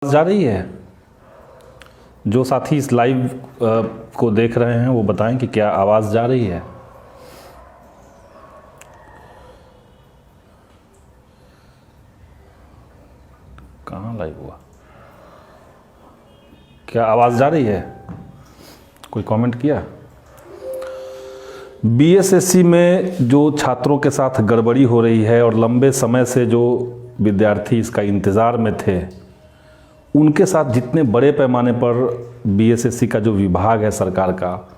जा रही है। जो साथी इस लाइव को देख रहे हैं वो बताएं कि क्या आवाज़ जा रही है। कहाँ लाइव हुआ? क्या आवाज़ जा रही है? कोई कमेंट किया? बीएसएससी में जो छात्रों के साथ गड़बड़ी हो रही है और लंबे समय से जो विद्यार्थी इसका इंतज़ार में थे, उनके साथ जितने बड़े पैमाने पर बीएसएससी का जो विभाग है सरकार का,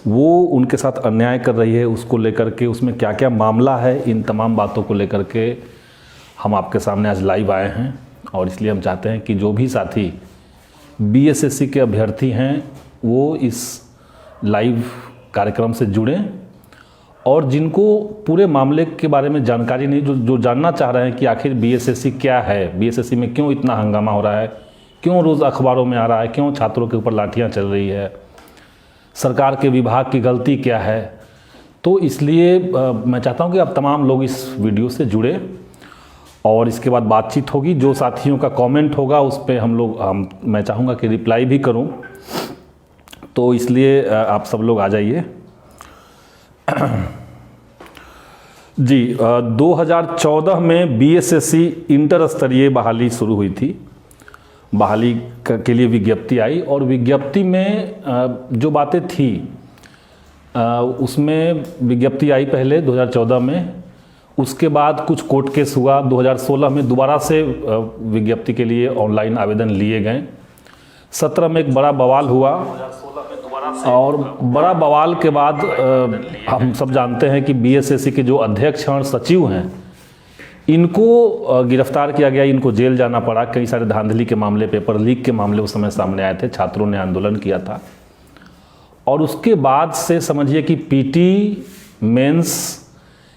वो उनके साथ अन्याय कर रही है, उसको लेकर के उसमें क्या क्या मामला है, इन तमाम बातों को लेकर के हम आपके सामने आज लाइव आए हैं। और इसलिए हम चाहते हैं कि जो भी साथी बीएसएससी के अभ्यर्थी हैं वो इस लाइव कार्यक्रम से जुड़ें, और जिनको पूरे मामले के बारे में जानकारी नहीं, जो जानना चाह रहे हैं कि आखिर बीएसएससी क्या है, बीएसएससी में क्यों इतना हंगामा हो रहा है, क्यों रोज़ अखबारों में आ रहा है, क्यों छात्रों के ऊपर लाठियां चल रही है, सरकार के विभाग की गलती क्या है। तो इसलिए मैं चाहता हूं कि आप तमाम लोग इस वीडियो से जुड़े और इसके बाद बातचीत होगी। जो साथियों का कमेंट होगा उस पर मैं चाहूँगा कि रिप्लाई भी करूँ, तो इसलिए आप सब लोग आ जाइए। जी, 2014 में बीएसएससी इंटर स्तरीय बहाली शुरू हुई थी। बहाली के लिए विज्ञप्ति आई और विज्ञप्ति में जो बातें थी उसमें विज्ञप्ति आई पहले 2014 में, उसके बाद कुछ कोर्ट केस हुआ। 2016 में दोबारा से विज्ञप्ति के लिए ऑनलाइन आवेदन लिए गए। 17 में एक बड़ा बवाल हुआ और बड़ा बवाल के बाद हम सब जानते हैं कि बीएसएससी के जो अध्यक्ष और सचिव हैं, इनको गिरफ्तार किया गया, इनको जेल जाना पड़ा। कई सारे धांधली के मामले, पेपर लीक के मामले उस समय सामने आए थे, छात्रों ने आंदोलन किया था। और उसके बाद से समझिए कि पीटी, मेंस,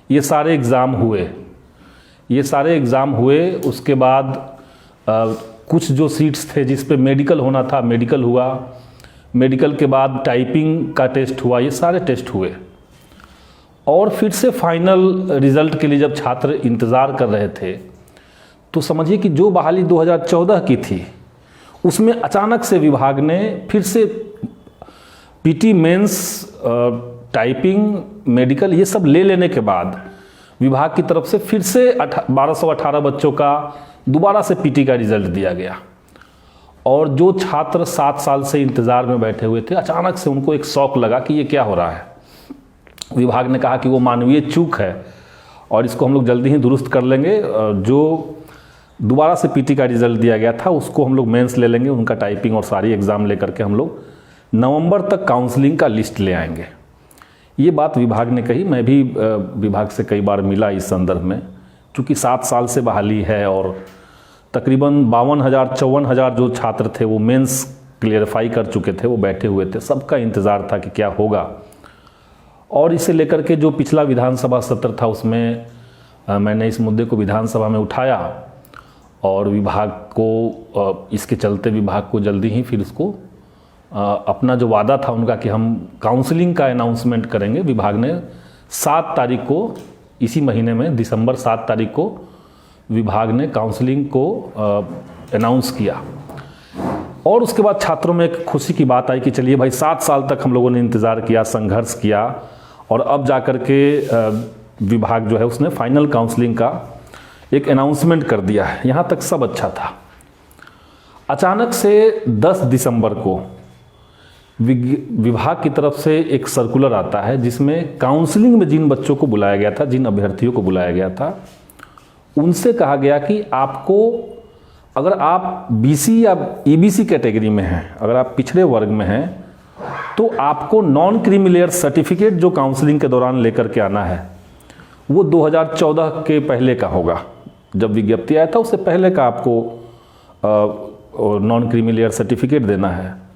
ये सारे एग्ज़ाम हुए। उसके बाद कुछ जो सीट्स थे जिस पे मेडिकल होना था, मेडिकल हुआ। मेडिकल के बाद टाइपिंग का टेस्ट हुआ। ये सारे टेस्ट हुए और फिर से फाइनल रिजल्ट के लिए जब छात्र इंतज़ार कर रहे थे, तो समझिए कि जो बहाली 2014 की थी उसमें अचानक से विभाग ने फिर से पीटी, मेंस, टाइपिंग, मेडिकल ये सब ले लेने के बाद विभाग की तरफ से फिर से 1218 बच्चों का दोबारा से पीटी का रिजल्ट दिया गया। और जो छात्र 7 साल से इंतज़ार में बैठे हुए थे, अचानक से उनको एक शौक लगा कि ये क्या हो रहा है। विभाग ने कहा कि वो मानवीय चूक है और इसको हम लोग जल्दी ही दुरुस्त कर लेंगे। जो दोबारा से पीटी का रिजल्ट दिया गया था उसको हम लोग मेंस ले लेंगे, उनका टाइपिंग और सारी एग्ज़ाम लेकर के हम लोग नवंबर तक काउंसलिंग का लिस्ट ले आएंगे। ये बात विभाग ने कही। मैं भी विभाग से कई बार मिला इस संदर्भ में, चूँकि 7 साल से बहाली है और तकरीबन 52,000-54,000 जो छात्र थे वो मेंस क्लियरफाई कर चुके थे, वो बैठे हुए थे। सबका इंतज़ार था कि क्या होगा। और इसे लेकर के जो पिछला विधानसभा सत्र था उसमें मैंने इस मुद्दे को विधानसभा में उठाया और विभाग को इसके चलते विभाग को जल्दी ही फिर उसको अपना जो वादा था उनका कि हम काउंसलिंग का अनाउंसमेंट करेंगे, विभाग ने 7 तारीख को, इसी महीने में दिसंबर 7 तारीख को विभाग ने काउंसलिंग को अनाउंस किया। और उसके बाद छात्रों में एक खुशी की बात आई कि चलिए भाई 7 साल तक हम लोगों ने इंतज़ार किया, संघर्ष किया और अब जाकर के विभाग जो है उसने फाइनल काउंसलिंग का एक अनाउंसमेंट कर दिया है। यहाँ तक सब अच्छा था। अचानक से 10 दिसंबर को विभाग की तरफ से एक सर्कुलर आता है जिसमें काउंसलिंग में जिन बच्चों को बुलाया गया था, जिन अभ्यर्थियों को बुलाया गया था, उनसे कहा गया कि आपको, अगर आप बीसी या ईबीसी कैटेगरी में हैं, अगर आप पिछड़े वर्ग में हैं, तो आपको नॉन क्रीमी लेयर सर्टिफिकेट जो काउंसलिंग के दौरान लेकर के आना है वो 2014 के पहले का होगा। जब विज्ञप्ति आया था उससे पहले का आपको नॉन क्रीमी लेयर सर्टिफिकेट देना है।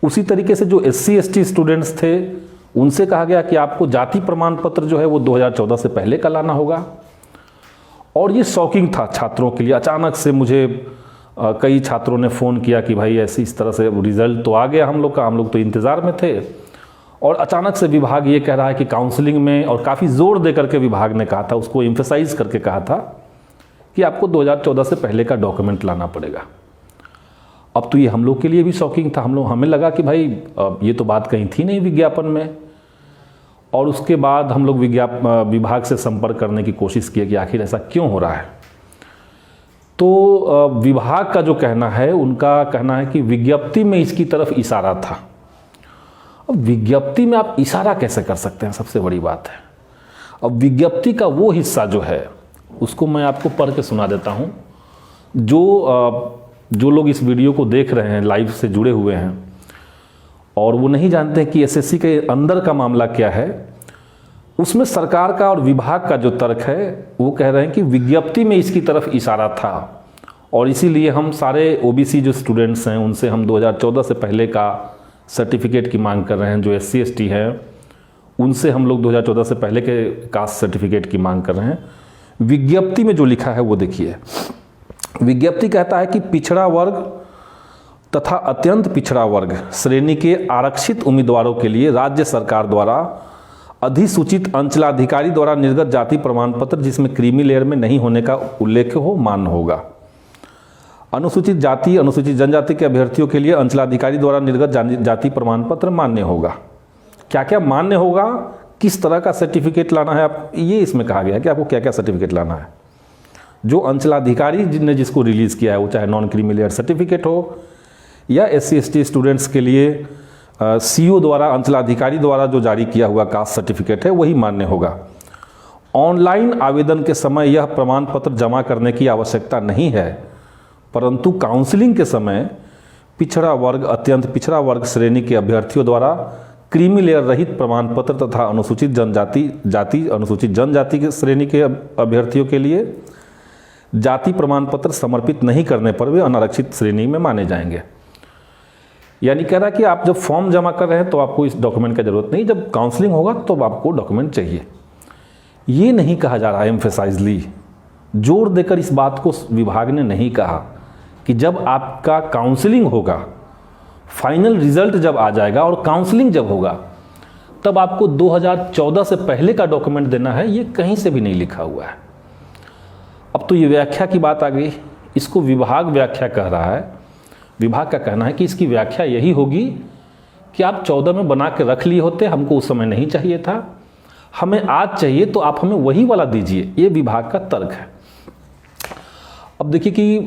उसी तरीके से जो SC/ST स्टूडेंट्स थे उनसे कहा गया कि आपको जाति प्रमाण पत्र जो है वो 2014 से पहले का लाना होगा। और ये शॉकिंग था छात्रों के लिए। अचानक से मुझे कई छात्रों ने फ़ोन किया कि भाई ऐसी इस तरह से रिज़ल्ट तो आ गया हम लोग का, हम लोग तो इंतज़ार में थे, और अचानक से विभाग ये कह रहा है कि काउंसलिंग में, और काफ़ी ज़ोर दे करके विभाग ने कहा था, उसको एम्फेसाइज करके कहा था कि आपको 2014 से पहले का डॉक्यूमेंट लाना पड़ेगा। अब तो ये हम लोग के लिए भी शॉकिंग था। हमें लगा कि भाई ये तो बात कहीं थी नहीं विज्ञापन में। और उसके बाद हम लोग विभाग से संपर्क करने की कोशिश किए कि आखिर ऐसा क्यों हो रहा है। तो विभाग का जो कहना है, उनका कहना है कि विज्ञप्ति में इसकी तरफ इशारा था। अब विज्ञप्ति में आप इशारा कैसे कर सकते हैं, सबसे बड़ी बात है। अब विज्ञप्ति का वो हिस्सा जो है उसको मैं आपको पढ़ के सुना देता हूँ। जो लोग इस वीडियो को देख रहे हैं, लाइव से जुड़े हुए हैं और वो नहीं जानते हैं कि एसएससी के अंदर का मामला क्या है, उसमें सरकार का और विभाग का जो तर्क है वो कह रहे हैं कि विज्ञप्ति में इसकी तरफ इशारा था और इसीलिए हम सारे ओबीसी जो स्टूडेंट्स हैं उनसे हम 2014 से पहले का सर्टिफिकेट की मांग कर रहे हैं। जो SC ST हैं उनसे हम लोग 2014 से पहले के कास्ट सर्टिफिकेट की मांग कर रहे हैं। विज्ञप्ति में जो लिखा है वो देखिए। विज्ञप्ति कहता है कि पिछड़ा वर्ग तथा अत्यंत पिछड़ा वर्ग श्रेणी के आरक्षित उम्मीदवारों के लिए राज्य सरकार द्वारा अधिसूचित अंचलाधिकारी द्वारा निर्गत जाति प्रमाण पत्र जिसमें क्रीमी लेयर में नहीं होने का उल्लेख हो मान्य होगा। अनुसूचित जाति अनुसूचित जनजाति के अभ्यर्थियों के लिए अंचलाधिकारी द्वारा निर्गत जाति प्रमाण पत्र मान्य होगा। क्या क्या मान्य होगा, किस तरह का सर्टिफिकेट लाना है, आप ये इसमें कहा गया है कि आपको क्या क्या सर्टिफिकेट लाना है। जो अंचलाधिकारी ने जिसको रिलीज़ किया है, वो चाहे नॉन क्रीमी लेयर सर्टिफिकेट हो या SC ST स्टूडेंट्स के लिए CO द्वारा अंचलाधिकारी द्वारा जो जारी किया हुआ कास्ट सर्टिफिकेट है वही मान्य होगा। ऑनलाइन आवेदन के समय यह प्रमाण पत्र जमा करने की आवश्यकता नहीं है, परंतु काउंसलिंग के समय पिछड़ा वर्ग अत्यंत पिछड़ा वर्ग श्रेणी के अभ्यर्थियों द्वारा क्रीमी लेयर रहित प्रमाण पत्र तथा अनुसूचित अनुसूचित जनजाति के श्रेणी के अभ्यर्थियों के लिए जाति प्रमाण पत्र समर्पित नहीं करने पर वे अनारक्षित श्रेणी में माने जाएंगे। यानी कह रहा है कि आप जब फॉर्म जमा कर रहे हैं तो आपको इस डॉक्यूमेंट की जरूरत नहीं, जब काउंसलिंग होगा तो आपको डॉक्यूमेंट चाहिए। ये नहीं कहा जा रहा है, एम्फेसाइजली जोर देकर इस बात को विभाग ने नहीं कहा कि जब आपका काउंसलिंग होगा, फाइनल रिजल्ट जब आ जाएगा और काउंसलिंग जब होगा तब आपको 2014 से पहले का डॉक्यूमेंट देना है। ये कहीं से भी नहीं लिखा हुआ है। अब तो ये व्याख्या की बात आ गई। इसको विभाग व्याख्या कह रहा है। विभाग का कहना है कि इसकी व्याख्या यही होगी कि आप 14 में बना के रख लिए होते, हमको उस समय नहीं चाहिए था, हमें आज चाहिए तो आप हमें वही वाला दीजिए। ये विभाग का तर्क है। अब देखिए कि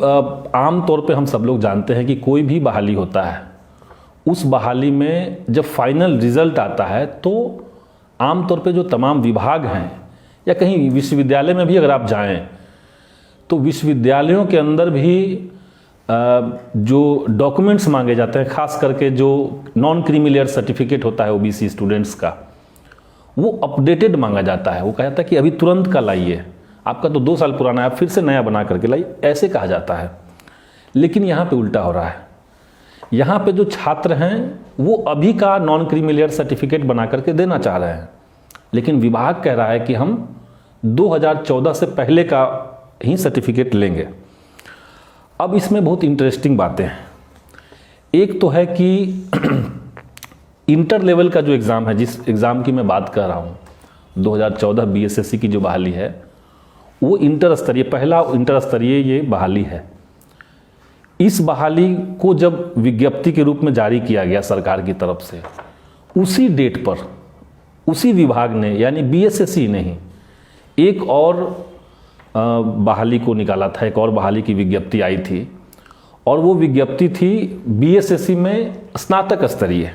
आम तौर पे हम सब लोग जानते हैं कि कोई भी बहाली होता है, उस बहाली में जब फाइनल रिजल्ट आता है तो आम तौर पे जो तमाम विभाग हैं या कहीं विश्वविद्यालय में भी अगर आप जाएं तो विश्वविद्यालयों के अंदर भी जो डॉक्यूमेंट्स मांगे जाते हैं, खास करके जो नॉन क्रीमी लेयर सर्टिफिकेट होता है ओबीसी स्टूडेंट्स का, वो अपडेटेड मांगा जाता है। वो कहा जाता है कि अभी तुरंत का लाइए, आपका तो 2 साल पुराना है, आप फिर से नया बना करके लाइए, ऐसे कहा जाता है। लेकिन यहाँ पे उल्टा हो रहा है। यहाँ पे जो छात्र हैं वो अभी का नॉन क्रीमी लेयर सर्टिफिकेट बना करके देना चाह रहे हैं, लेकिन विभाग कह रहा है कि हम 2014 से पहले का ही सर्टिफिकेट लेंगे। अब इसमें बहुत इंटरेस्टिंग बातें हैं। एक तो है कि इंटर लेवल का जो एग्ज़ाम है, जिस एग्ज़ाम की मैं बात कर रहा हूँ, 2014 BSSC की जो बहाली है, वो इंटर स्तरीय, पहला इंटर स्तरीय ये बहाली है। इस बहाली को जब विज्ञप्ति के रूप में जारी किया गया सरकार की तरफ से, उसी डेट पर उसी विभाग ने, यानी BSSC नहीं, एक और बहाली को निकाला था। एक और बहाली की विज्ञप्ति आई थी और वो विज्ञप्ति थी BSSC में स्नातक स्तरीय,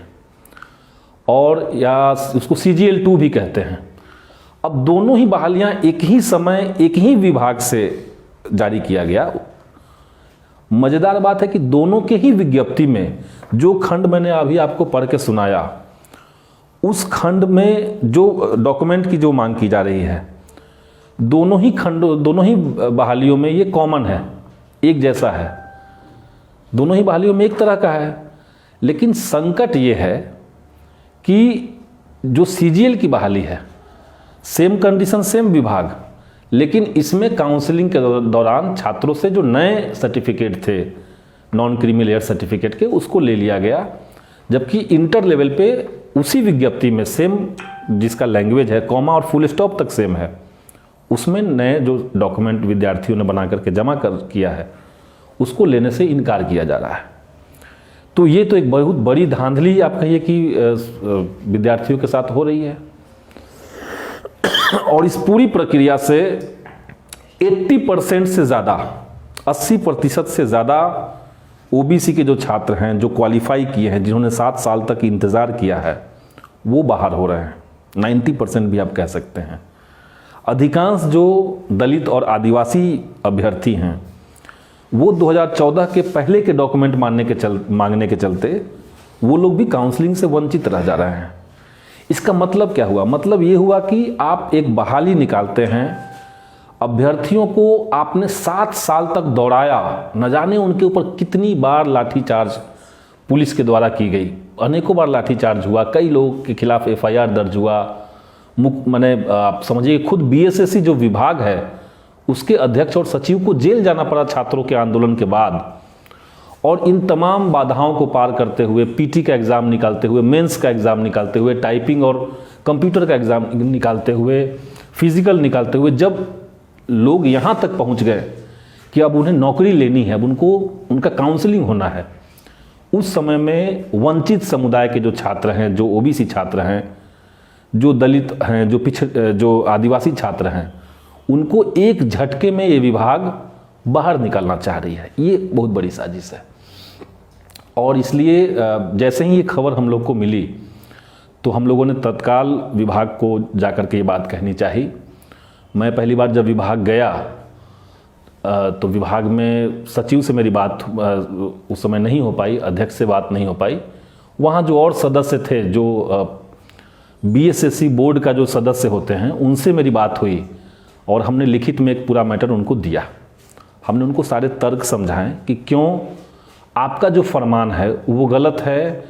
और या उसको CGL 2 भी कहते हैं। अब दोनों ही बहालियां एक ही समय एक ही विभाग से जारी किया गया। मज़ेदार बात है कि दोनों के ही विज्ञप्ति में जो खंड मैंने अभी आपको पढ़ के सुनाया, उस खंड में जो डॉक्यूमेंट की जो मांग की जा रही है, दोनों ही बहालियों में ये कॉमन है, एक जैसा है। दोनों ही बहालियों में एक तरह का है। लेकिन संकट ये है कि जो CGL की बहाली है, सेम कंडीशन सेम विभाग, लेकिन इसमें काउंसलिंग के दौरान छात्रों से जो नए सर्टिफिकेट थे नॉन क्रीमी लेयर सर्टिफिकेट के, उसको ले लिया गया। जबकि इंटर लेवल पे उसी विज्ञप्ति में सेम जिसका लैंग्वेज है, कॉमा और फुल स्टॉप तक सेम है, उसमें नए जो डॉक्यूमेंट विद्यार्थियों ने बना करके जमा किया है, उसको लेने से इनकार किया जा रहा है। तो ये तो एक बहुत बड़ी धांधली आप कहिए कि विद्यार्थियों के साथ हो रही है। और इस पूरी प्रक्रिया से 80% से ज़्यादा, 80% से ज़्यादा ओबीसी के जो छात्र हैं, जो क्वालिफाई किए हैं, जिन्होंने 7 साल तक इंतज़ार किया है, वो बाहर हो रहे हैं। 90% भी आप कह सकते हैं। अधिकांश जो दलित और आदिवासी अभ्यर्थी हैं, वो 2014 के पहले के डॉक्यूमेंट मांगने के चलते वो लोग भी काउंसलिंग से वंचित रह जा रहे हैं। इसका मतलब क्या हुआ? मतलब ये हुआ कि आप एक बहाली निकालते हैं, अभ्यर्थियों को आपने 7 साल तक दौड़ाया, न जाने उनके ऊपर कितनी बार लाठीचार्ज पुलिस के द्वारा की गई, अनेकों बार लाठीचार्ज हुआ, कई लोगों के खिलाफ FIR दर्ज हुआ। मैंने आप समझिए खुद BSSC जो विभाग है उसके अध्यक्ष और सचिव को जेल जाना पड़ा छात्रों के आंदोलन के बाद। और इन तमाम बाधाओं को पार करते हुए, PT का एग्ज़ाम निकालते हुए, मेंस का एग्ज़ाम निकालते हुए, टाइपिंग और कंप्यूटर का एग्ज़ाम निकालते हुए, फिजिकल निकालते हुए, जब लोग यहाँ तक पहुँच गए कि अब उन्हें नौकरी लेनी है, अब उनका काउंसलिंग होना है, उस समय में वंचित समुदाय के जो छात्र हैं, जो OBC छात्र हैं, जो दलित हैं, जो आदिवासी छात्र हैं, उनको एक झटके में ये विभाग बाहर निकालना चाह रही है। ये बहुत बड़ी साजिश है। और इसलिए जैसे ही ये खबर हम लोग को मिली तो हम लोगों ने तत्काल विभाग को जाकर के ये बात कहनी चाहिए। मैं पहली बार जब विभाग गया तो विभाग में सचिव से मेरी बात उस समय नहीं हो पाई, अध्यक्ष से बात नहीं हो पाई। वहाँ जो और सदस्य थे, जो BSSC बोर्ड का जो सदस्य होते हैं, उनसे मेरी बात हुई और हमने लिखित में एक पूरा मैटर उनको दिया। हमने उनको सारे तर्क समझाएं कि क्यों आपका जो फरमान है वो गलत है,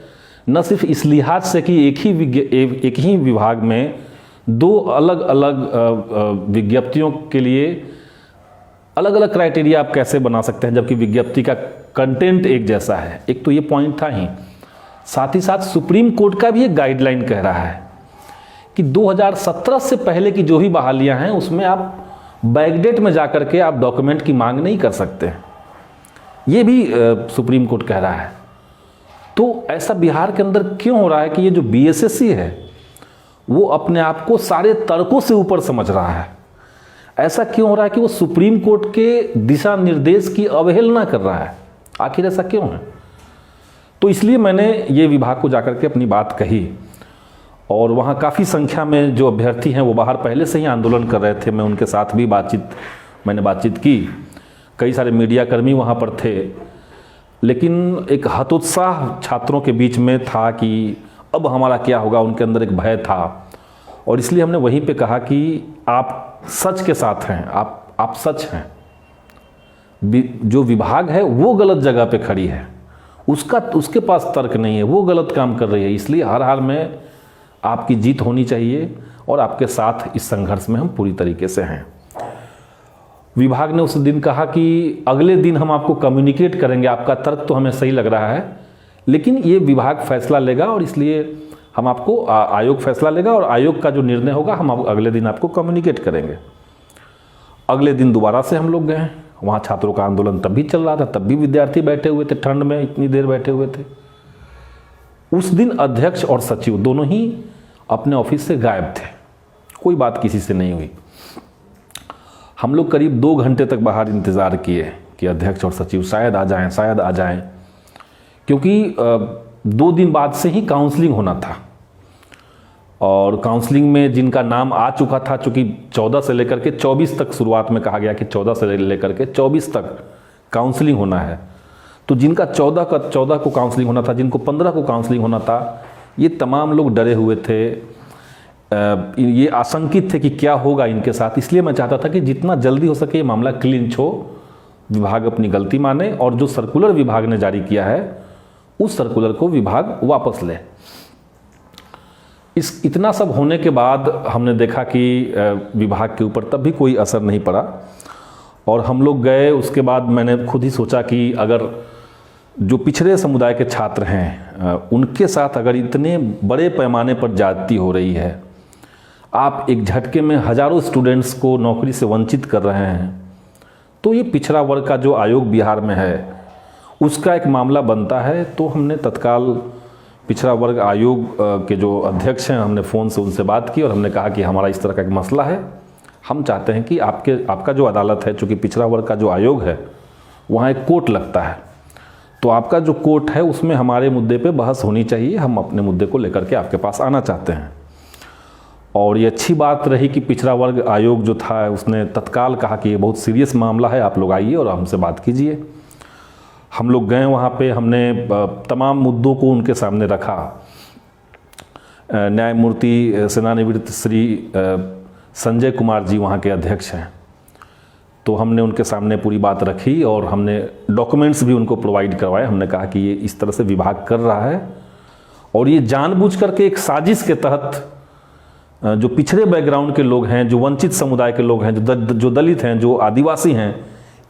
न सिर्फ इस लिहाज से कि एक ही विभाग में 2 अलग अलग विज्ञप्तियों के लिए अलग अलग क्राइटेरिया आप कैसे बना सकते हैं, जबकि विज्ञप्ति का कंटेंट एक जैसा है। एक तो ये पॉइंट था ही, साथ ही साथ सुप्रीम कोर्ट का भी एक गाइडलाइन कह रहा है कि 2017 से पहले की जो भी बहालियां हैं उसमें आप बैकडेट में जाकर के आप डॉक्यूमेंट की मांग नहीं कर सकते। ये भी सुप्रीम कोर्ट कह रहा है। तो ऐसा बिहार के अंदर क्यों हो रहा है कि ये जो BSSC है वो अपने आप को सारे तर्कों से ऊपर समझ रहा है? ऐसा क्यों हो रहा है कि वो सुप्रीम कोर्ट के दिशा निर्देश की अवहेलना कर रहा है? आखिर ऐसा क्यों है? तो इसलिए मैंने ये विभाग को जाकर के अपनी बात कही। और वहाँ काफ़ी संख्या में जो अभ्यर्थी हैं वो बाहर पहले से ही आंदोलन कर रहे थे। मैं उनके साथ भी मैंने बातचीत की। कई सारे मीडियाकर्मी वहाँ पर थे, लेकिन एक हतोत्साह छात्रों के बीच में था कि अब हमारा क्या होगा। उनके अंदर एक भय था और इसलिए हमने वहीं पे कहा कि आप सच के साथ हैं, आप सच हैं। जो विभाग है वो गलत जगह पे खड़ी है, उसके पास तर्क नहीं है, वो गलत काम कर रही है। इसलिए हर हाल में आपकी जीत होनी चाहिए और आपके साथ इस संघर्ष में हम पूरी तरीके से हैं। विभाग ने उस दिन कहा कि अगले दिन हम आपको कम्युनिकेट करेंगे, आपका तर्क तो हमें सही लग रहा है, लेकिन ये विभाग फैसला लेगा और इसलिए हम आपको आयोग फैसला लेगा और आयोग का जो निर्णय होगा हम अगले दिन आपको कम्युनिकेट करेंगे। अगले दिन दोबारा से हम लोग गए। वहाँ छात्रों का आंदोलन तब भी चल रहा था, तब भी विद्यार्थी बैठे हुए थे, ठंड में इतनी देर बैठे हुए थे। उस दिन अध्यक्ष और सचिव दोनों ही अपने ऑफिस से गायब थे, कोई बात किसी से नहीं हुई। हम लोग करीब 2 घंटे तक बाहर इंतज़ार किए कि अध्यक्ष और सचिव शायद आ जाएं, क्योंकि 2 दिन बाद से ही काउंसलिंग होना था। और काउंसलिंग में जिनका नाम आ चुका था, चूँकि 14 से लेकर के 24 तक, शुरुआत में कहा गया कि 14 से लेकर के 24 तक काउंसलिंग होना है, तो जिनका 14 को काउंसलिंग होना था, जिनको 15 को काउंसलिंग होना था, ये तमाम लोग डरे हुए थे, ये आशंकित थे कि क्या होगा इनके साथ। इसलिए मैं चाहता था कि जितना जल्दी हो सके ये मामला क्लिंच हो, विभाग अपनी गलती माने और जो सर्कुलर विभाग ने जारी किया है उस सर्कुलर को विभाग वापस ले। इतना सब होने के बाद हमने देखा कि विभाग के ऊपर तब भी कोई असर नहीं पड़ा और हम लोग गए। उसके बाद मैंने खुद ही सोचा कि अगर जो पिछड़े समुदाय के छात्र हैं उनके साथ अगर इतने बड़े पैमाने पर ज्यादती हो रही है, आप एक झटके में हजारों स्टूडेंट्स को नौकरी से वंचित कर रहे हैं, तो ये पिछड़ा वर्ग का जो आयोग बिहार में है उसका एक मामला बनता है। तो हमने तत्काल पिछड़ा वर्ग आयोग के जो अध्यक्ष हैं, हमने फ़ोन से उनसे बात की और हमने कहा कि हमारा इस तरह का एक मसला है, हम चाहते हैं कि आपका जो अदालत है, चूँकि पिछड़ा वर्ग का जो आयोग है वहाँ एक कोर्ट लगता है, तो आपका जो कोर्ट है उसमें हमारे मुद्दे पे बहस होनी चाहिए, हम अपने मुद्दे को लेकर के आपके पास आना चाहते हैं। और ये अच्छी बात रही कि पिछड़ा वर्ग आयोग जो था उसने तत्काल कहा कि ये बहुत सीरियस मामला है, आप लोग आइए और हमसे बात कीजिए। हम लोग गए वहाँ पे, हमने तमाम मुद्दों को उनके सामने रखा। न्यायमूर्ति सेवानिवृत्त श्री संजय कुमार जी वहाँ के अध्यक्ष हैं, तो हमने उनके सामने पूरी बात रखी और हमने डॉक्यूमेंट्स भी उनको प्रोवाइड करवाए। हमने कहा कि ये इस तरह से विभाग कर रहा है और ये जानबूझ करके एक साजिश के तहत जो पिछड़े बैकग्राउंड के लोग हैं, जो वंचित समुदाय के लोग हैं, जो दलित हैं, जो आदिवासी हैं,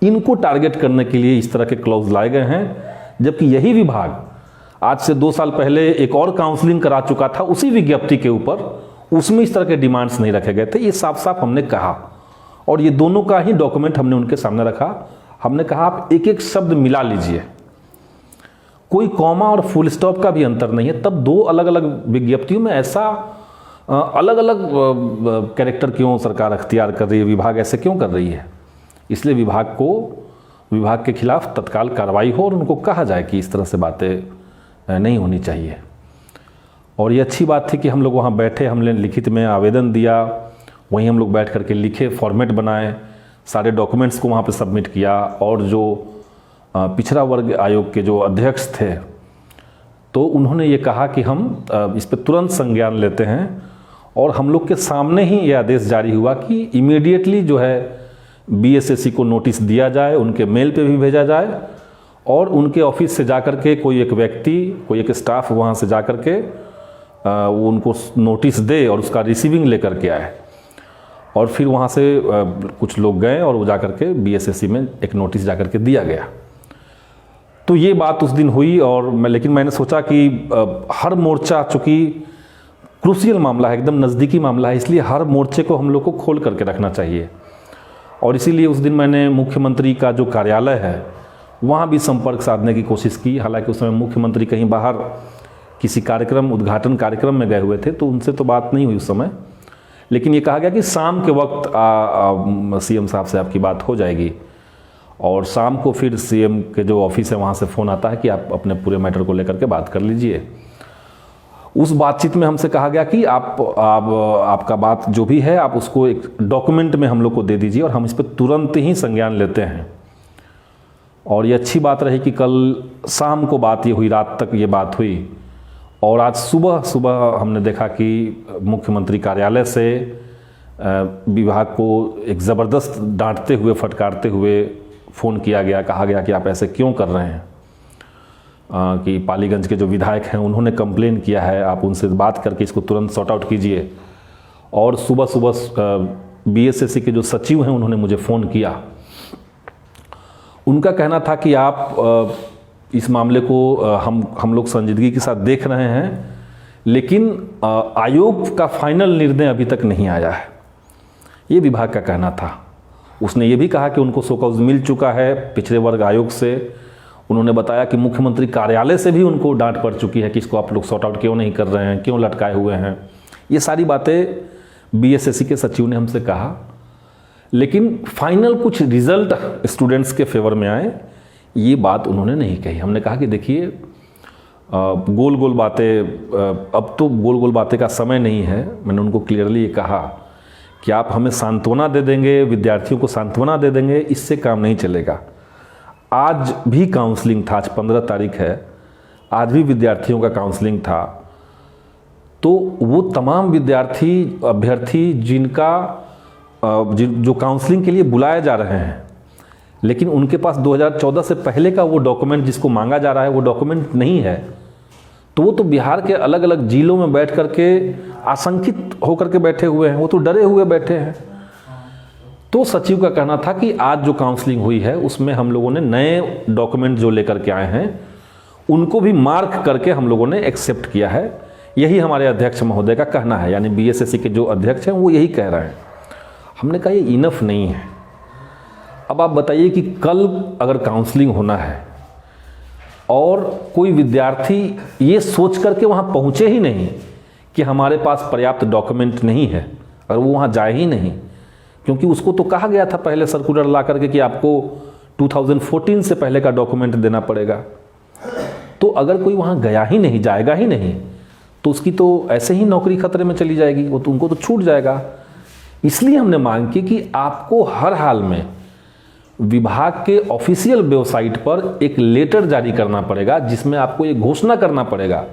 इनको टारगेट करने के लिए इस तरह के क्लॉज लाए गए हैं। जबकि यही विभाग आज से 2 साल पहले एक और काउंसलिंग करा चुका था उसी विज्ञप्ति के ऊपर, उसमें इस तरह के डिमांड्स नहीं रखे गए थे। ये साफ साफ हमने कहा और ये दोनों का ही डॉक्यूमेंट हमने उनके सामने रखा। हमने कहा आप एक एक शब्द मिला लीजिए, कोई कॉमा और फुल स्टॉप का भी अंतर नहीं है। तब 2 अलग अलग विज्ञप्तियों में ऐसा अलग अलग कैरेक्टर क्यों सरकार अख्तियार कर रही है, विभाग ऐसे क्यों कर रही है? इसलिए विभाग के खिलाफ तत्काल कार्रवाई हो और उनको कहा जाए कि इस तरह से बातें नहीं होनी चाहिए। और ये अच्छी बात थी कि हम लोग वहाँ बैठे, हमने लिखित में आवेदन दिया, वहीं हम लोग बैठ करके लिखे, फॉर्मेट बनाए, सारे डॉक्यूमेंट्स को वहाँ पे सबमिट किया। और जो पिछड़ा वर्ग आयोग के जो अध्यक्ष थे, तो उन्होंने ये कहा कि हम इस पर तुरंत संज्ञान लेते हैं और हम लोग के सामने ही ये आदेश जारी हुआ कि इमीडिएटली जो है BSSC को नोटिस दिया जाए, उनके मेल पे भी भेजा जाए और उनके ऑफिस से जा कर के कोई एक व्यक्ति, कोई एक स्टाफ वहाँ से जा कर के वो उनको नोटिस दे और उसका रिसीविंग लेकर के आए। और फिर वहाँ से कुछ लोग गए और वो जा कर के BSSC में एक नोटिस जा कर के दिया गया। तो ये बात उस दिन हुई और लेकिन मैंने सोचा कि हर मोर्चा, चूँकि क्रूशियल मामला है, एकदम नज़दीकी मामला है, इसलिए हर मोर्चे को हम लोग को खोल करके रखना चाहिए। और इसीलिए उस दिन मैंने मुख्यमंत्री का जो कार्यालय है वहाँ भी संपर्क साधने की कोशिश की। हालांकि उस समय मुख्यमंत्री कहीं बाहर किसी कार्यक्रम, उद्घाटन कार्यक्रम में गए हुए थे, तो उनसे तो बात नहीं हुई उस समय। लेकिन ये कहा गया कि शाम के वक्त CM साहब से आपकी बात हो जाएगी। और शाम को फिर CM के जो ऑफिस है वहाँ से फ़ोन आता है कि आप अपने पूरे मैटर को लेकर के बात कर लीजिए। उस बातचीत में हमसे कहा गया कि आपका बात जो भी है आप उसको एक डॉक्यूमेंट में हम लोग को दे दीजिए और हम इस पर तुरंत ही संज्ञान लेते हैं। और ये अच्छी बात रही कि कल शाम को बात ये हुई, रात तक ये बात हुई। और आज सुबह हमने देखा कि मुख्यमंत्री कार्यालय से विभाग को एक ज़बरदस्त डांटते हुए, फटकारते हुए फ़ोन किया गया। कहा गया कि आप ऐसे क्यों कर रहे हैं, कि पालीगंज के जो विधायक हैं उन्होंने कंप्लेन किया है, आप उनसे बात करके इसको तुरंत सॉर्ट आउट कीजिए। और सुबह BSSC के जो सचिव हैं उन्होंने मुझे फ़ोन किया। उनका कहना था कि आप इस मामले को हम लोग संजीदगी के साथ देख रहे हैं, लेकिन आयोग का फाइनल निर्णय अभी तक नहीं आया है, ये विभाग का कहना था। उसने ये भी कहा कि उनको शोकॉज मिल चुका है पिछड़े वर्ग आयोग से। उन्होंने बताया कि मुख्यमंत्री कार्यालय से भी उनको डांट पड़ चुकी है कि इसको आप लोग सॉर्ट आउट क्यों नहीं कर रहे हैं, क्यों लटकाए हुए हैं। ये सारी बातें BSSC के सचिव ने हमसे कहा। लेकिन फाइनल कुछ रिजल्ट स्टूडेंट्स के फेवर में आए, ये बात उन्होंने नहीं कही। हमने कहा कि देखिए गोल गोल बातें, अब तो गोल गोल बातें का समय नहीं है। मैंने उनको क्लियरली ये कहा कि आप हमें सांत्वना दे देंगे, विद्यार्थियों को सांत्वना दे देंगे, इससे काम नहीं चलेगा। आज भी काउंसलिंग था, आज 15 तारीख है, आज भी विद्यार्थियों का काउंसलिंग था। तो वो तमाम विद्यार्थी, अभ्यर्थी जो काउंसलिंग के लिए बुलाए जा रहे हैं, लेकिन उनके पास 2014 से पहले का वो डॉक्यूमेंट जिसको मांगा जा रहा है वो डॉक्यूमेंट नहीं है, तो वो तो बिहार के अलग अलग जिलों में बैठ करके आशंकित होकर के बैठे हुए हैं, वो तो डरे हुए बैठे हैं। तो सचिव का कहना था कि आज जो काउंसलिंग हुई है उसमें हम लोगों ने नए डॉक्यूमेंट जो लेकर के आए हैं उनको भी मार्क करके हम लोगों ने एक्सेप्ट किया है। यही हमारे अध्यक्ष महोदय का कहना है, यानी BSSC के जो अध्यक्ष हैं वो यही कह रहे हैं। हमने कहा ये इनफ नहीं है। अब आप बताइए कि कल अगर काउंसलिंग होना है, और कोई विद्यार्थी ये सोच करके वहाँ पहुँचे ही नहीं कि हमारे पास पर्याप्त डॉक्यूमेंट नहीं है, और वो वहाँ जाए ही नहीं, क्योंकि उसको तो कहा गया था पहले सर्कुलर ला करके कि आपको 2014 से पहले का डॉक्यूमेंट देना पड़ेगा। तो अगर कोई वहाँ गया ही नहीं, जाएगा ही नहीं, तो उसकी तो ऐसे ही नौकरी खतरे में चली जाएगी, वो तो उनको तो छूट जाएगा। इसलिए हमने मांग की कि आपको हर हाल में विभाग के ऑफिशियल वेबसाइट पर एक लेटर जारी करना पड़ेगा, जिसमें आपको ये घोषणा करना पड़ेगा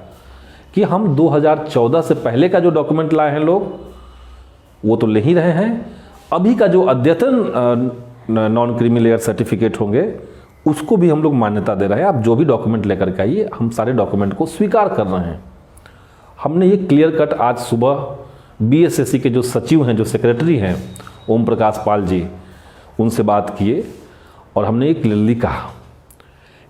कि हम 2014 से पहले का जो डॉक्यूमेंट लाए हैं लोग, वो तो ले ही रहे हैं, अभी का जो अद्यतन नॉन क्रीमी सर्टिफिकेट होंगे उसको भी हम लोग मान्यता दे रहे हैं। आप जो भी डॉक्यूमेंट लेकर के आइए, हम सारे डॉक्यूमेंट को स्वीकार कर रहे हैं। हमने ये क्लियर कट आज सुबह बीएसएससी के जो सचिव हैं, जो सेक्रेटरी हैं ओम प्रकाश पाल जी, उनसे बात किए और हमने ये क्लियरली कहा।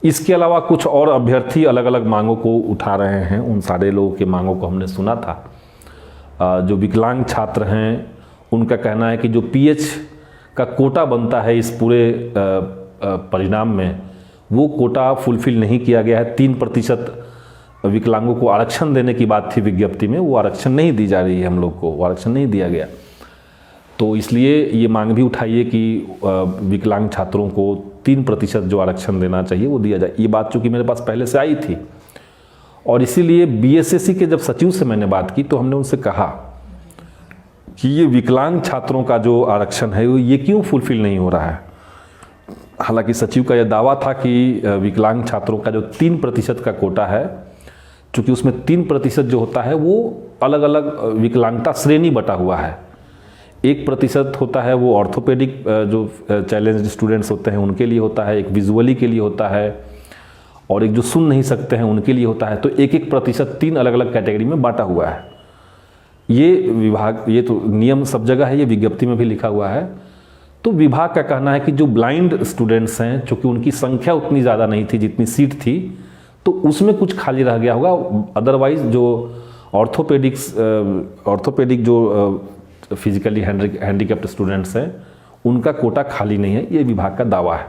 इसके अलावा कुछ और अभ्यर्थी अलग अलग मांगों को उठा रहे हैं, उन सारे लोगों के मांगों को हमने सुना था। जो विकलांग छात्र हैं उनका कहना है कि जो पीएच का कोटा बनता है इस पूरे परिणाम में, वो कोटा फुलफिल नहीं किया गया है। 3% विकलांगों को आरक्षण देने की बात थी विज्ञप्ति में, वो आरक्षण नहीं दी जा रही है, हम लोग को वो आरक्षण नहीं दिया गया। तो इसलिए ये मांग भी उठाइए कि विकलांग छात्रों को 3% जो आरक्षण देना चाहिए वो दिया जाए। ये बात चूँकि मेरे पास पहले से आई थी, और इसीलिए बीएसएससी के जब सचिव से मैंने बात की तो हमने उनसे कहा कि ये विकलांग छात्रों का जो आरक्षण है ये क्यों फुलफिल नहीं हो रहा है। हालांकि सचिव का यह दावा था कि विकलांग छात्रों का जो 3% का कोटा है, चूँकि उसमें 3% जो होता है वो अलग अलग विकलांगता श्रेणी बटा हुआ है। 1% होता है वो ऑर्थोपेडिक जो चैलेंज स्टूडेंट्स होते हैं उनके लिए होता है, एक विजुअली के लिए होता है, और एक जो सुन नहीं सकते हैं उनके लिए होता है। तो 1% 3 अलग अलग कैटेगरी में बांटा हुआ है। ये विभाग, ये तो नियम सब जगह है, ये विज्ञप्ति में भी लिखा हुआ है। तो विभाग का कहना है कि जो ब्लाइंड स्टूडेंट्स हैं, चूँकि उनकी संख्या उतनी ज़्यादा नहीं थी जितनी सीट थी, तो उसमें कुछ खाली रह गया होगा। अदरवाइज जो ऑर्थोपेडिक जो फिजिकली हैंडीकैप्ड स्टूडेंट्स हैं उनका कोटा खाली नहीं है, ये विभाग का दावा है।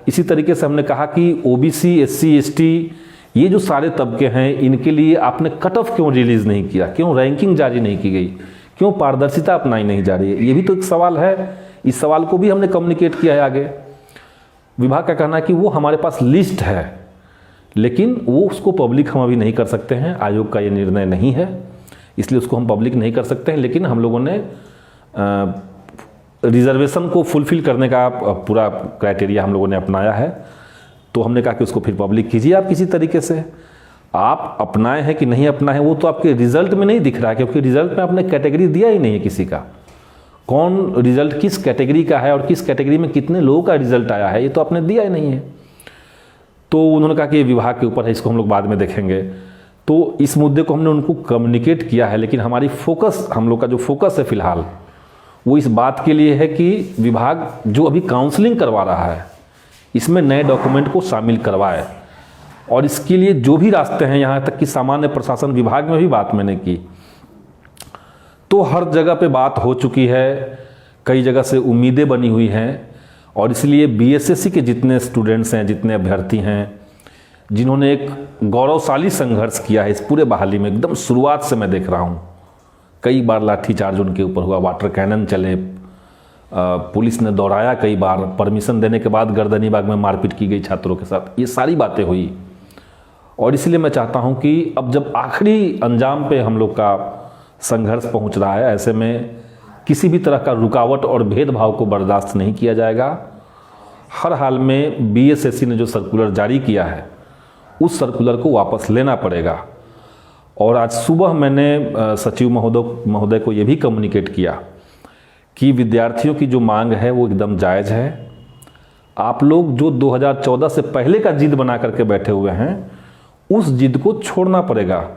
इसी तरीके से हमने कहा कि ओबीसी, एससी, एसटी, ये जो सारे तबके हैं, इनके लिए आपने कट ऑफ क्यों रिलीज़ नहीं किया, क्यों रैंकिंग जारी नहीं की गई, क्यों पारदर्शिता अपनाई नहीं जा रही है, ये भी तो एक सवाल है। इस सवाल को भी हमने कम्युनिकेट किया है आगे। विभाग का कहना है कि वो हमारे पास लिस्ट है, लेकिन वो उसको पब्लिक हम अभी नहीं कर सकते हैं, आयोग का ये निर्णय नहीं है, इसलिए उसको हम पब्लिक नहीं कर सकते हैं। लेकिन हम लोगों ने रिजर्वेशन को फुलफिल करने का पूरा क्राइटेरिया हम लोगों ने अपनाया है। तो हमने कहा कि उसको फिर पब्लिक कीजिए आप किसी तरीके से। आप अपनाए हैं कि नहीं अपनाए हैं वो तो आपके रिजल्ट में नहीं दिख रहा है, क्योंकि रिजल्ट में आपने कैटेगरी दिया ही नहीं है किसी का। कौन रिजल्ट किस कैटेगरी का है और किस कैटेगरी में कितने लोगों का रिजल्ट आया है, ये तो आपने दिया ही नहीं है। तो उन्होंने कहा कि ये विभाग के ऊपर है, इसको हम लोग बाद में देखेंगे। तो इस मुद्दे को हमने उनको कम्युनिकेट किया है, लेकिन हमारी फोकस, हम लोग का जो फोकस है फिलहाल, वो इस बात के लिए है कि विभाग जो अभी काउंसलिंग करवा रहा है इसमें नए डॉक्यूमेंट को शामिल करवाए, और इसके लिए जो भी रास्ते हैं, यहाँ तक कि सामान्य प्रशासन विभाग में भी बात मैंने की, तो हर जगह पे बात हो चुकी है, कई जगह से उम्मीदें बनी हुई हैं। और इसलिए बीएसएससी के जितने स्टूडेंट्स हैं, जितने अभ्यर्थी हैं, जिन्होंने एक गौरवशाली संघर्ष किया है इस पूरे बहाली में, एकदम शुरुआत से मैं देख रहा हूँ, कई बार लाठीचार्ज उनके ऊपर हुआ, वाटर कैनन चले, पुलिस ने दौड़ाया कई बार, परमिशन देने के बाद गर्दनीबाग में मारपीट की गई छात्रों के साथ, ये सारी बातें हुई। और इसलिए मैं चाहता हूँ कि अब जब आखिरी अंजाम पे हम लोग का संघर्ष पहुँच रहा है, ऐसे में किसी भी तरह का रुकावट और भेदभाव को बर्दाश्त नहीं किया जाएगा। हर हाल में बीएसएससी ने जो सर्कुलर जारी किया है उस सर्कुलर को वापस लेना पड़ेगा। और आज सुबह मैंने सचिव महोदय को ये भी कम्युनिकेट किया कि विद्यार्थियों की जो मांग है वो एकदम जायज़ है। आप लोग जो 2014 से पहले का जिद बना करके बैठे हुए हैं, उस जिद को छोड़ना पड़ेगा,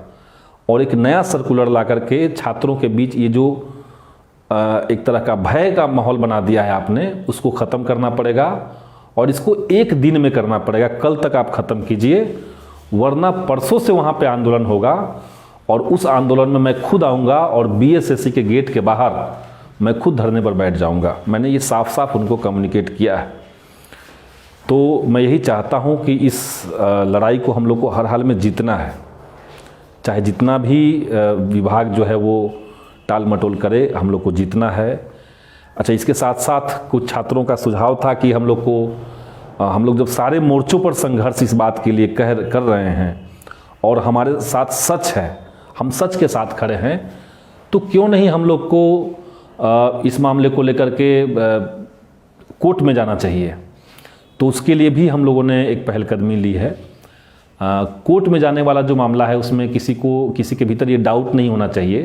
और एक नया सर्कुलर ला करके छात्रों के बीच ये जो एक तरह का भय का माहौल बना दिया है आपने, उसको ख़त्म करना पड़ेगा। और इसको एक दिन में करना पड़ेगा, कल तक आप ख़त्म कीजिए, वरना परसों से वहाँ पे आंदोलन होगा, और उस आंदोलन में मैं खुद आऊँगा और बीएसएससी के गेट के बाहर मैं खुद धरने पर बैठ जाऊँगा। मैंने ये साफ साफ उनको कम्युनिकेट किया है। तो मैं यही चाहता हूं कि इस लड़ाई को हम लोग को हर हाल में जीतना है, चाहे जितना भी विभाग जो है वो टाल मटोल करे, हम लोग को जीतना है। अच्छा, इसके साथ साथ कुछ छात्रों का सुझाव था कि हम लोग जब सारे मोर्चों पर संघर्ष इस बात के लिए कर रहे हैं और हमारे साथ सच है, हम सच के साथ खड़े हैं, तो क्यों नहीं हम लोग को इस मामले को लेकर के कोर्ट में जाना चाहिए। तो उसके लिए भी हम लोगों ने एक पहलकदमी ली है। कोर्ट में जाने वाला जो मामला है उसमें किसी के भीतर ये डाउट नहीं होना चाहिए,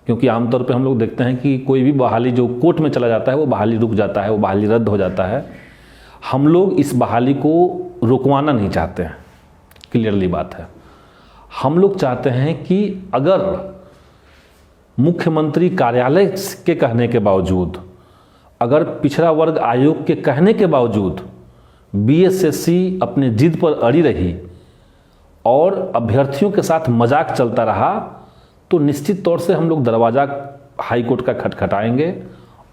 क्योंकि आमतौर पे हम लोग देखते हैं कि कोई भी बहाली जो कोर्ट में चला जाता है वो बहाली रुक जाता है, वो बहाली रद्द हो जाता है। हम लोग इस बहाली को रुकवाना नहीं चाहते हैं, क्लियरली बात है। हम लोग चाहते हैं कि अगर मुख्यमंत्री कार्यालय के कहने के बावजूद, अगर पिछड़ा वर्ग आयोग के कहने के बावजूद बीएसएससी अपने जिद पर अड़ी रही और अभ्यर्थियों के साथ मजाक चलता रहा, तो निश्चित तौर से हम लोग दरवाज़ा हाई कोर्ट का खटखटाएंगे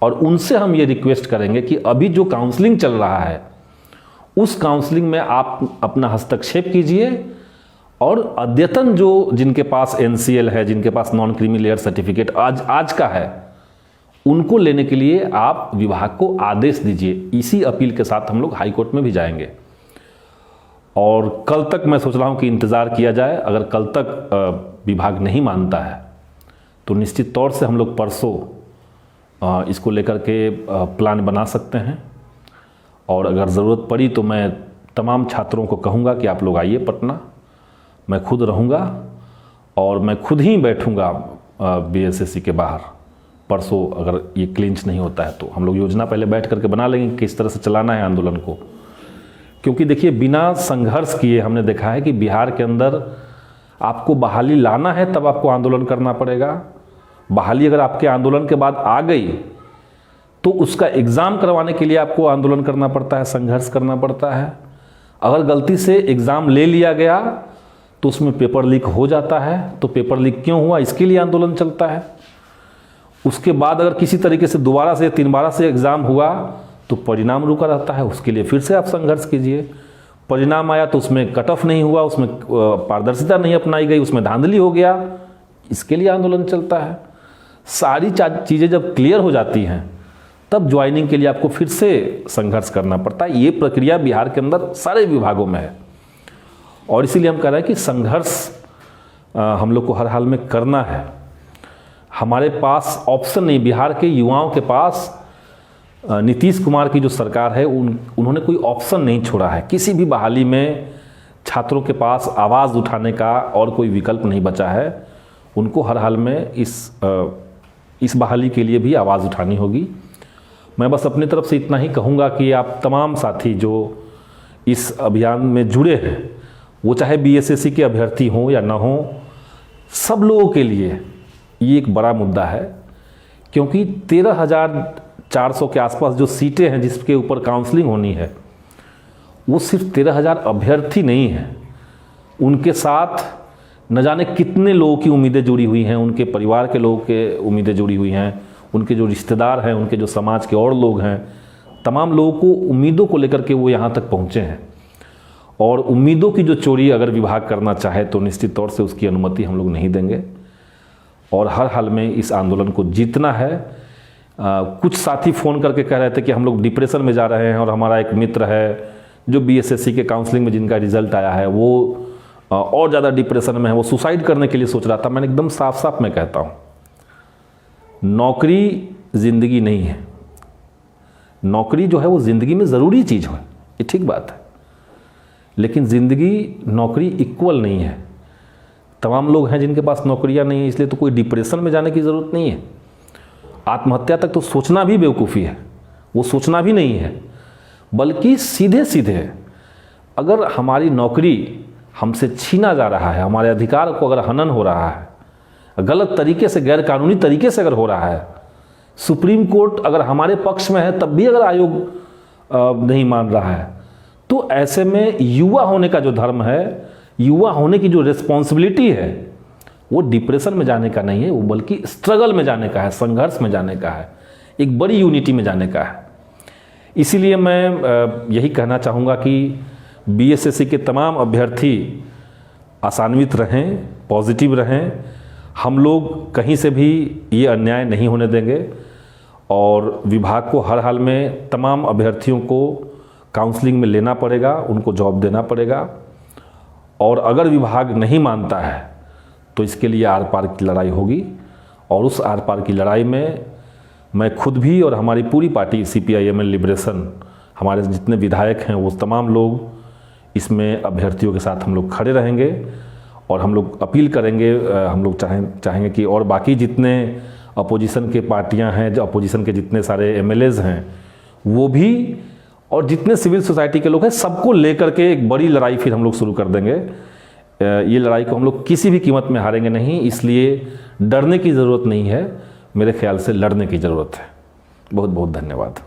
और उनसे हम ये रिक्वेस्ट करेंगे कि अभी जो काउंसलिंग चल रहा है उस काउंसलिंग में आप अपना हस्तक्षेप कीजिए और अद्यतन जो जिनके पास एनसीएल है, जिनके पास नॉन क्रीमी लेयर सर्टिफिकेट आज का है, उनको लेने के लिए आप विभाग को आदेश दीजिए। इसी अपील के साथ हम लोग हाई कोर्ट में भी जाएंगे और कल तक मैं सोच रहा हूं कि इंतज़ार किया जाए। अगर कल तक विभाग नहीं मानता है तो निश्चित तौर से हम लोग परसों इसको लेकर के प्लान बना सकते हैं और अगर ज़रूरत पड़ी तो मैं तमाम छात्रों को कहूँगा कि आप लोग आइए पटना, मैं खुद रहूँगा और मैं खुद ही बैठूँगा बीएसएससी के बाहर परसों। अगर ये क्लिंच नहीं होता है तो हम लोग योजना पहले बैठ करके बना लेंगे किस तरह से चलाना है आंदोलन को, क्योंकि देखिए बिना संघर्ष किए हमने देखा है कि बिहार के अंदर आपको बहाली लाना है तब आपको आंदोलन करना पड़ेगा। बहाली अगर आपके आंदोलन के बाद आ गई तो उसका एग्ज़ाम करवाने के लिए आपको आंदोलन करना पड़ता है, संघर्ष करना पड़ता है। अगर गलती से एग्ज़ाम ले लिया गया तो उसमें पेपर लीक हो जाता है, तो पेपर लीक क्यों हुआ इसके लिए आंदोलन चलता है। उसके बाद अगर किसी तरीके से दोबारा से 3 बार से एग्ज़ाम हुआ तो परिणाम रुका रहता है, उसके लिए फिर से आप संघर्ष कीजिए। परिणाम आया तो उसमें कट ऑफ नहीं हुआ, उसमें पारदर्शिता नहीं अपनाई गई, उसमें धांधली हो गया, इसके लिए आंदोलन चलता है। सारी चीज़ें जब क्लियर हो जाती हैं तब ज्वाइनिंग के लिए आपको फिर से संघर्ष करना पड़ता है। ये प्रक्रिया बिहार के अंदर सारे विभागों में है और इसीलिए हम कह रहे हैं कि संघर्ष हम लोग को हर हाल में करना है। हमारे पास ऑप्शन नहीं, बिहार के युवाओं के पास नीतीश कुमार की जो सरकार है उन्होंने कोई ऑप्शन नहीं छोड़ा है। किसी भी बहाली में छात्रों के पास आवाज़ उठाने का और कोई विकल्प नहीं बचा है। उनको हर हाल में इस बहाली के लिए भी आवाज़ उठानी होगी। मैं बस अपनी तरफ से इतना ही कहूँगा कि आप तमाम साथी जो इस अभियान में जुड़े हैं, वो चाहे बीएसएससी के अभ्यर्थी हों या ना हों, सब लोगों के लिए ये एक बड़ा मुद्दा है, क्योंकि 13,400 के आसपास जो सीटें हैं जिसके ऊपर काउंसलिंग होनी है, वो सिर्फ 13,000 अभ्यर्थी नहीं हैं, उनके साथ न जाने कितने लोगों की उम्मीदें जुड़ी हुई हैं, उनके परिवार के लोगों के उम्मीदें जुड़ी हुई हैं, उनके जो रिश्तेदार हैं, उनके जो समाज के और लोग हैं, तमाम लोगों को उम्मीदों को लेकर के वो यहाँ तक पहुँचे हैं। और उम्मीदों की जो चोरी अगर विभाग करना चाहे तो निश्चित तौर से उसकी अनुमति हम लोग नहीं देंगे और हर हाल में इस आंदोलन को जीतना है। कुछ साथी फ़ोन करके कह रहे थे कि हम लोग डिप्रेशन में जा रहे हैं और हमारा एक मित्र है जो बीएसएससी के काउंसलिंग में जिनका रिजल्ट आया है वो और ज़्यादा डिप्रेशन में है, वो सुसाइड करने के लिए सोच रहा था। मैंने एकदम साफ साफ मैं कहता हूँ, नौकरी ज़िंदगी नहीं है। नौकरी जो है वो ज़िंदगी में ज़रूरी चीज़ है, ये ठीक बात है, लेकिन ज़िंदगी नौकरी इक्वल नहीं है। तमाम लोग हैं जिनके पास नौकरियां नहीं है, इसलिए तो कोई डिप्रेशन में जाने की ज़रूरत नहीं है। आत्महत्या तक तो सोचना भी बेवकूफ़ी है, वो सोचना भी नहीं है, बल्कि सीधे सीधे अगर हमारी नौकरी हमसे छीना जा रहा है, हमारे अधिकार को अगर हनन हो रहा है, गलत तरीके से, गैर कानूनी तरीके से अगर हो रहा है, सुप्रीम कोर्ट अगर हमारे पक्ष में है तब भी अगर आयोग नहीं मान रहा है, तो ऐसे में युवा होने का जो धर्म है, युवा होने की जो रिस्पॉन्सिबिलिटी है, वो डिप्रेशन में जाने का नहीं है, वो बल्कि स्ट्रगल में जाने का है, संघर्ष में जाने का है, एक बड़ी यूनिटी में जाने का है। इसीलिए मैं यही कहना चाहूँगा कि बीएसएससी के तमाम अभ्यर्थी आशान्वित रहें, पॉजिटिव रहें। हम लोग कहीं से भी ये अन्याय नहीं होने देंगे और विभाग को हर हाल में तमाम अभ्यर्थियों को काउंसलिंग में लेना पड़ेगा, उनको जॉब देना पड़ेगा। और अगर विभाग नहीं मानता है तो इसके लिए आर पार की लड़ाई होगी और उस आर पार की लड़ाई में मैं खुद भी और हमारी पूरी पार्टी CPIML लिबरेशन, हमारे जितने विधायक हैं वो तमाम लोग इसमें अभ्यर्थियों के साथ हम लोग खड़े रहेंगे। और हम लोग अपील करेंगे, हम लोग चाहेंगे कि और बाकी जितने अपोजिशन के पार्टियां हैं, जो अपोजिशन के जितने सारे MLAs हैं वो भी, और जितने सिविल सोसाइटी के लोग हैं, सबको लेकर के एक बड़ी लड़ाई फिर हम लोग शुरू कर देंगे। ये लड़ाई को हम लोग किसी भी कीमत में हारेंगे नहीं, इसलिए डरने की ज़रूरत नहीं है, मेरे ख्याल से लड़ने की ज़रूरत है। बहुत बहुत धन्यवाद।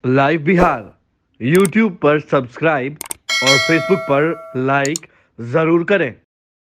लाइव बिहार YouTube पर सब्सक्राइब और Facebook पर लाइक जरूर करें।